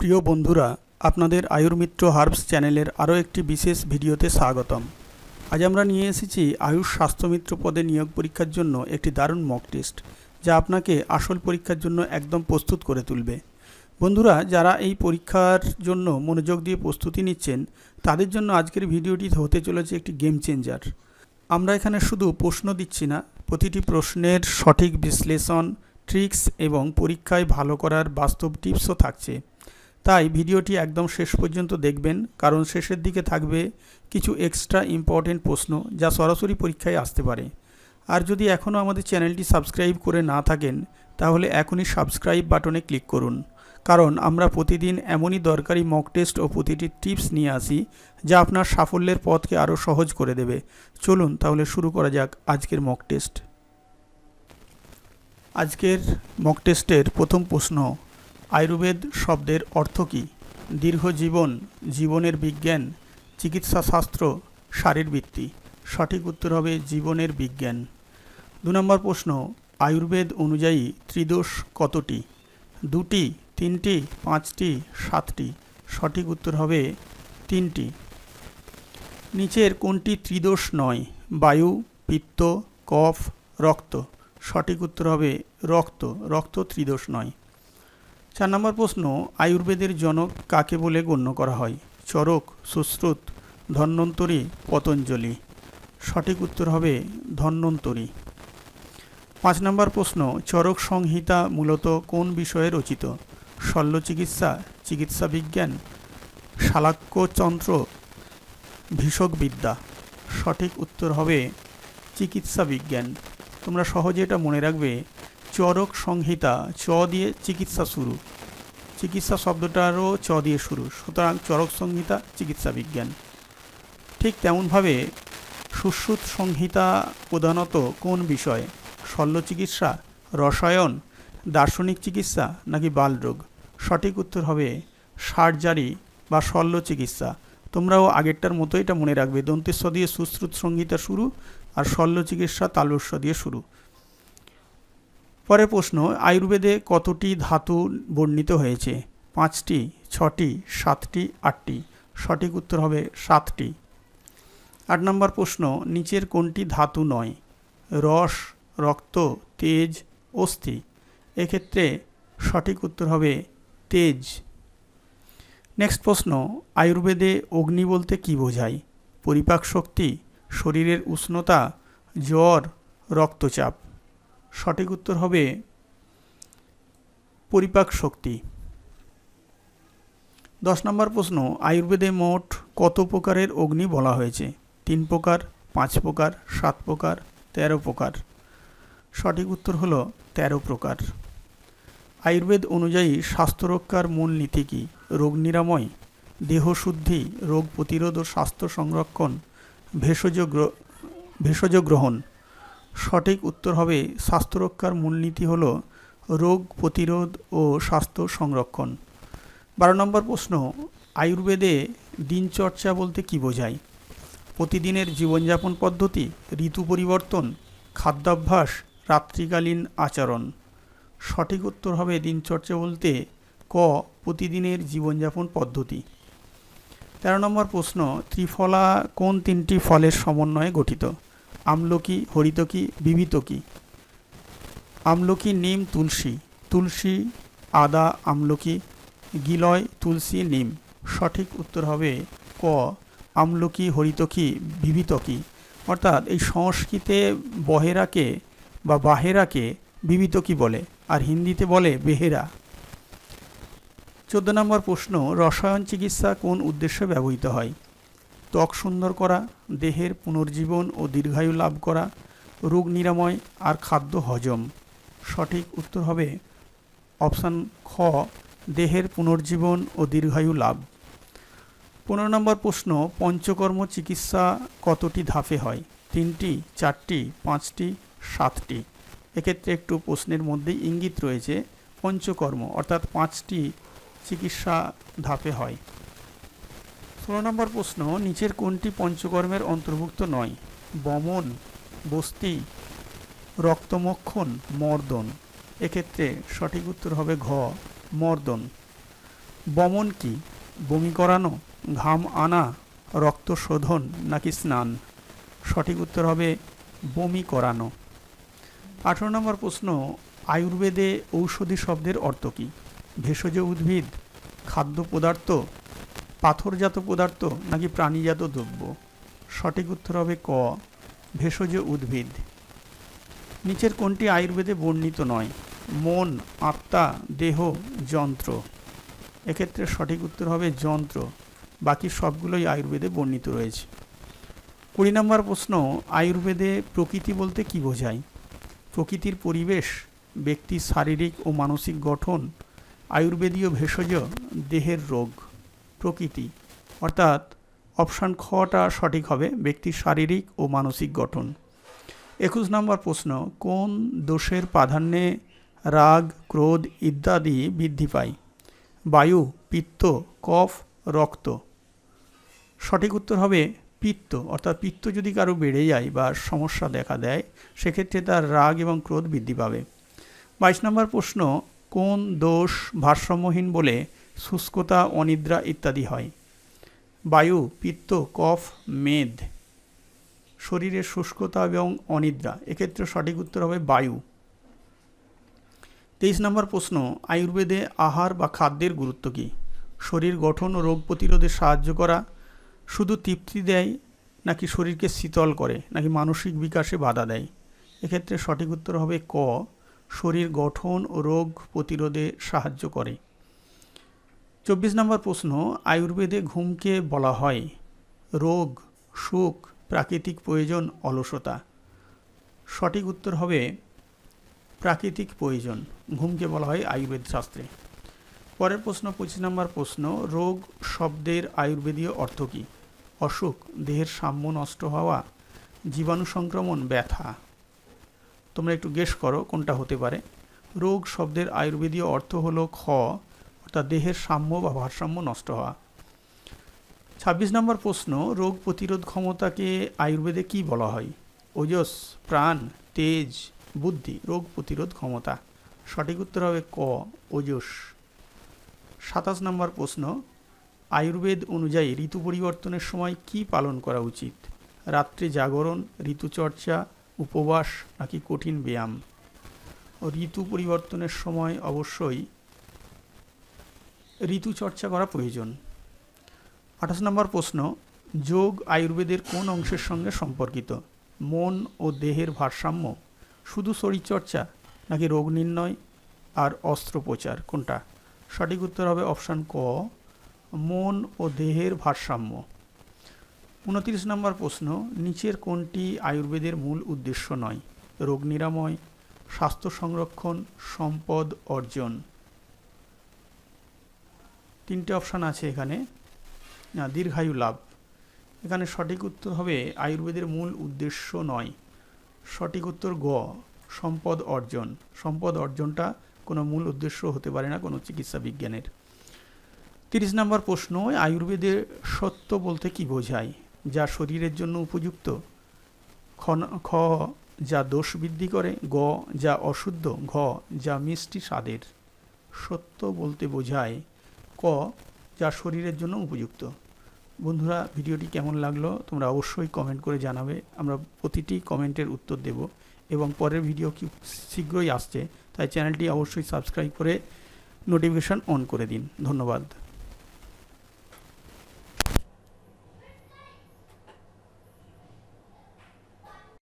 প্রিয় বন্ধুরা, আপনাদের আয়ুর্মিত্র হার্বস চ্যানেলের আরও একটি বিশেষ ভিডিওতে স্বাগতম। আজ আমরা নিয়ে এসেছি আয়ুষ স্বাস্থ্যমিত্র পদে নিয়োগ পরীক্ষার জন্য একটি দারুণ মক টেস্ট, যা আপনাকে আসল পরীক্ষার জন্য একদম প্রস্তুত করে তুলবে। বন্ধুরা, যারা এই পরীক্ষার জন্য মনোযোগ দিয়ে প্রস্তুতি নিচ্ছেন, তাদের জন্য আজকের ভিডিওটি হতে চলেছে একটি গেম চেঞ্জার। আমরা এখানে শুধু প্রশ্ন দিচ্ছি না, প্রতিটি প্রশ্নের সঠিক বিশ্লেষণ, ট্রিক্স এবং পরীক্ষায় ভালো করার বাস্তব টিপসও থাকছে। তাই ভিডিওটি একদম শেষ পর্যন্ত দেখবেন, কারণ শেষের দিকে থাকবে কিছু এক্সট্রা ইম্পর্টেন্ট প্রশ্ন যা সরাসরি পরীক্ষায় আসতে পারে। আর যদি এখনও আমাদের চ্যানেলটি সাবস্ক্রাইব করে না থাকেন, তাহলে এখনই সাবস্ক্রাইব বাটনে ক্লিক করুন, কারণ আমরা প্রতিদিন এমনই দরকারি মক টেস্ট ও প্রতিটি টিপস নিয়ে আসি যা আপনার সাফল্যের পথকে আরও সহজ করে দেবে। চলুন তাহলে শুরু করা যাক আজকের মক টেস্ট। আজকের মক টেস্টের প্রথম প্রশ্ন, আয়ুর্বেদ শব্দের অর্থ কী? দীর্ঘ জীবন, জীবনের বিজ্ঞান, চিকিৎসা শাস্ত্র, শারীরবৃত্তি। সঠিক উত্তর হবে জীবনের বিজ্ঞান। 2 নম্বর প্রশ্ন, আয়ুর্বেদ অনুযায়ী ত্রিদোষ কতটি? 2টি, 3টি, 5টি, 7টি। সঠিক উত্তর হবে 3টি। নিচের কোনটি ত্রিদোষ নয়? বায়ু, পিত্ত, কফ, রক্ত। সঠিক উত্তর হবে রক্ত। রক্ত ত্রিদোষ নয়। 4 নম্বর প্রশ্ন, আয়ুর্বেদের জনক কাকে বলে গণ্য করা হয়? চরক, সুশ্রুত, ধন্বন্তরী, পতঞ্জলি। সঠিক উত্তর হবে ধন্বন্তরী। 5 নম্বর প্রশ্ন, চরক সংহিতা মূলত কোন বিষয়ে রচিত? শল্য চিকিৎসা, চিকিৎসা বিজ্ঞান, শালাক্যতন্ত্র, ভেষজবিদ্যা। সঠিক উত্তর হবে চিকিৎসা বিজ্ঞান। তোমরা সহজে এটা মনে রাখবে, চরক সংহিতা, চ দিয়ে চিকিৎসা শুরু, চিকিৎসা শব্দটারও চ দিয়ে শুরু, সুতরাং চরক সংহিতা চিকিৎসা বিজ্ঞান। ঠিক তেমনভাবে সুশ্রুত সংহিতা প্রধানত কোন বিষয়? শল্য চিকিৎসা, রসায়ন, দার্শনিক চিকিৎসা নাকি বালরোগ? সঠিক উত্তর হবে সার্জারি বা শল্য চিকিৎসা। তোমরাও আগেরটার মতো এটা মনে রাখবে, দন্তেশ্ব দিয়ে সুশ্রুত সংহিতা শুরু আর শল্য চিকিৎসা তালস্য দিয়ে শুরু। পরের প্রশ্ন, আয়ুর্বেদে কতটি ধাতু বর্ণিত হয়েছে? 5টি, 6টি, 7টি, 8টি। সঠিক উত্তর হবে 7টি। 8 নম্বর প্রশ্ন, নিচের কোনটি ধাতু নয়? রস, রক্ত, তেজ, অস্থি। এক্ষেত্রে সঠিক উত্তর হবে তেজ। নেক্সট প্রশ্ন, আয়ুর্বেদে অগ্নি বলতে কী বোঝায়? পরিপাক শক্তি, শরীরের উষ্ণতা, জ্বর, রক্তচাপ। সঠিক উত্তর হবে পরিপাক শক্তি। 10 নম্বর প্রশ্ন, আয়ুর্বেদে মোট কত প্রকারের অগ্নি বলা হয়েছে? 3 প্রকার, 5 প্রকার, 7 প্রকার, 13 প্রকার। সঠিক উত্তর হলো 13 প্রকার। আয়ুর্বেদ অনুযায়ী স্বাস্থ্য রক্ষার মূল নীতি কী? রোগ নিরাময়, দেহশুদ্ধি, রোগ প্রতিরোধ ও স্বাস্থ্য সংরক্ষণ, ভেষজ গ্রহণ। সঠিক উত্তর হবে স্বাস্থ্য রক্ষার মূলনীতি হল রোগ প্রতিরোধ ও স্বাস্থ্য সংরক্ষণ। 12 নম্বর প্রশ্ন, আয়ুর্বেদে দিনচর্চা বলতে কী বোঝায়? প্রতিদিনের জীবনযাপন পদ্ধতি, ঋতু পরিবর্তন, খাদ্যাভ্যাস, রাত্রিকালীন আচরণ। সঠিক উত্তর হবে দিনচর্চা বলতে ক, প্রতিদিনের জীবনযাপন পদ্ধতি। 13 নম্বর প্রশ্ন, ত্রিফলা কোন 3টি ফলের সমন্বয়ে গঠিত? আমলকি, হরিতকি, বিভীতকি। আমলকি, নিম, তুলসী। তুলসী, আদা, আমলকি, গিলয়, তুলসী, নিম। সঠিক উত্তর হবে ক, আমলকি, হরিতকি, বিভীতকি। অর্থাৎ এই সংস্কৃতে বহেরাকে বা বাহেরাকে বিভীতকি বলে, আর হিন্দিতে বলে বেহেরা। 14 নম্বর প্রশ্ন, রসায়ন চিকিৎসা কোন উদ্দেশ্যে ব্যবহৃত হয়? ত্বক সুন্দর করা, দেহের পুনর্জীবন ও দীর্ঘায়ু লাভ করা, রোগ নিরাময় আর খাদ্য হজম। সঠিক উত্তর হবে অপশান খ, দেহের পুনর্জীবন ও দীর্ঘায়ু লাভ। 15 নম্বর প্রশ্ন, পঞ্চকর্ম চিকিৎসা কতটি ধাপে হয়? 3টি, 4টি, 5টি, 7টি। এক্ষেত্রে একটু প্রশ্নের মধ্যেই ইঙ্গিত রয়েছে, পঞ্চকর্ম অর্থাৎ 5টি চিকিৎসা ধাপে হয়। 16 নম্বর প্রশ্ন, নিচের কোনটি পঞ্চকর্মের অন্তর্ভুক্ত নয়? বমন, বস্তি, রক্তমক্ষণ, মর্দন। এক্ষেত্রে সঠিক উত্তর হবে ঘ, মর্দন। বমন কি? বমি করানো, ঘাম আনা, রক্ত শোধন নাকি স্নান? সঠিক উত্তর হবে বমি করানো। 18 নম্বর প্রশ্ন, আয়ুর্বেদে ঔষধি শব্দের অর্থ কী? ভেষজ উদ্ভিদ, খাদ্য পদার্থ, পাথরজাত পদার্থ নাকি প্রাণীজাত দ্রব্য? সঠিক উত্তর হবে ক, ভেষজ উদ্ভিদ। নিচের কোনটি আয়ুর্বেদে বর্ণিত নয়? মন, আত্মা, দেহ, যন্ত্র। এক্ষেত্রে সঠিক উত্তর হবে যন্ত্র, বাকি সবগুলোই আয়ুর্বেদে বর্ণিত রয়েছে। 20 নম্বর প্রশ্ন, আয়ুর্বেদে প্রকৃতি বলতে কী বোঝায়? প্রকৃতির পরিবেশ, ব্যক্তির শারীরিক ও মানসিক গঠন, আয়ুর্বেদীয় ভেষজ, দেহের রোগ। প্রকৃতি, অর্থাৎ অপশান খটা সঠিক হবে, ব্যক্তির শারীরিক ও মানসিক গঠন। 21 নম্বর প্রশ্ন, কোন দোষের প্রাধান্যে রাগ, ক্রোধ ইত্যাদি বৃদ্ধি পায়? বায়ু, পিত্ত, কফ, রক্ত। সঠিক উত্তর হবে পিত্ত, অর্থাৎ পিত্ত যদি কারো বেড়ে যায় বা সমস্যা দেখা দেয় সেক্ষেত্রে তার রাগ এবং ক্রোধ বৃদ্ধি পাবে। 22 নম্বর প্রশ্ন, কোন দোষ ভারসাম্যহীন বলে শুষ্কতা, অনিদ্রা ইত্যাদি হয়? বায়ু, পিত্ত, কফ, মেদ। শরীরের শুষ্কতা এবং অনিদ্রা, এক্ষেত্রে সঠিক উত্তর হবে বায়ু। 23 নম্বর প্রশ্ন, আয়ুর্বেদে আহার বা খাদ্যের গুরুত্ব কী? শরীর গঠন ও রোগ প্রতিরোধে সাহায্য করা, শুধু তৃপ্তি দেয় নাকি শরীরকে শীতল করে নাকি মানসিক বিকাশে বাধা দেয়? এক্ষেত্রে সঠিক উত্তর হবে ক, শরীর গঠন ও রোগ প্রতিরোধে সাহায্য করে। 24 নম্বর প্রশ্ন, আয়ুর্বেদে ঘুমকে বলা হয় রোগ, সুখ, প্রাকৃতিক প্রয়োজন, অলসতা। সঠিক উত্তর হবে প্রাকৃতিক প্রয়োজন, ঘুমকে বলা হয় আয়ুর্বেদ শাস্ত্রে। পরের প্রশ্ন 25 নম্বর প্রশ্ন, রোগ শব্দের আয়ুর্বেদীয় অর্থ কী? অসুখ, দেহের সাম্য নষ্ট হওয়া, জীবাণু সংক্রমণ, ব্যথা। তোমরা একটু গেস করো কোনটা হতে পারে। রোগ শব্দের আয়ুর্বেদীয় অর্থ হলো খ, অর্থাৎ দেহের সাম্য বা ভারসাম্য নষ্ট হওয়া। 26 নম্বর প্রশ্ন, রোগ প্রতিরোধ ক্ষমতাকে আয়ুর্বেদে কি বলা হয়? ওজস, প্রাণ, তেজ, বুদ্ধি। রোগ প্রতিরোধ ক্ষমতা, সঠিক উত্তর হবে ক, ওজস। 27 নম্বর প্রশ্ন, আয়ুর্বেদ অনুযায়ী ঋতু পরিবর্তনের সময় কি পালন করা উচিত? রাত্রে জাগরণ, ঋতুচর্চা, উপবাস নাকি কঠিন ব্যায়াম? ঋতু পরিবর্তনের সময় অবশ্যই ঋতুচর্চা করা প্রয়োজন। 28 নম্বর প্রশ্ন, যোগ আয়ুর্বেদের কোন অংশের সঙ্গে সম্পর্কিত? মন ও দেহের ভারসাম্য, শুধু শরীরচর্চা নাকি রোগ নির্ণয় আর অস্ত্রোপচার? কোনটা? সঠিক উত্তর হবে অপশান ক, মন ও দেহের ভারসাম্য। 29 নম্বর প্রশ্ন, নিচের কোনটি আয়ুর্বেদের মূল উদ্দেশ্য নয়? রোগ নিরাময়, স্বাস্থ্য সংরক্ষণ, সম্পদ অর্জন। তিনটে অপশান আছে এখানে, দীর্ঘায়ু লাভ। এখানে সঠিক উত্তর হবে আয়ুর্বেদের মূল উদ্দেশ্য নয়, সঠিক উত্তর গ, সম্পদ অর্জন। সম্পদ অর্জনটা কোনো মূল উদ্দেশ্য হতে পারে না কোনো চিকিৎসা বিজ্ঞানের। 30 নম্বর প্রশ্ন, আয়ুর্বেদের সত্য বলতে কি বোঝায়? যা শরীরের জন্য উপযুক্ত, খ, যা দোষ বৃদ্ধি করে, গ, যা অশুদ্ধ, ঘ, যা মিষ্টি স্বাদের। সত্য বলতে বোঝায় ক, যা শরীরের জন্য উপযুক্ত। বন্ধুরা, ভিডিওটি কেমন লাগলো তোমরা অবশ্যই কমেন্ট করে জানাবে, আমরা প্রতিটি কমেন্টের উত্তর দেব এবং পরের ভিডিও কি শীঘ্রই আসছে, তাই চ্যানেলটি অবশ্যই সাবস্ক্রাইব করে নোটিফিকেশান অন করে দিন। ধন্যবাদ।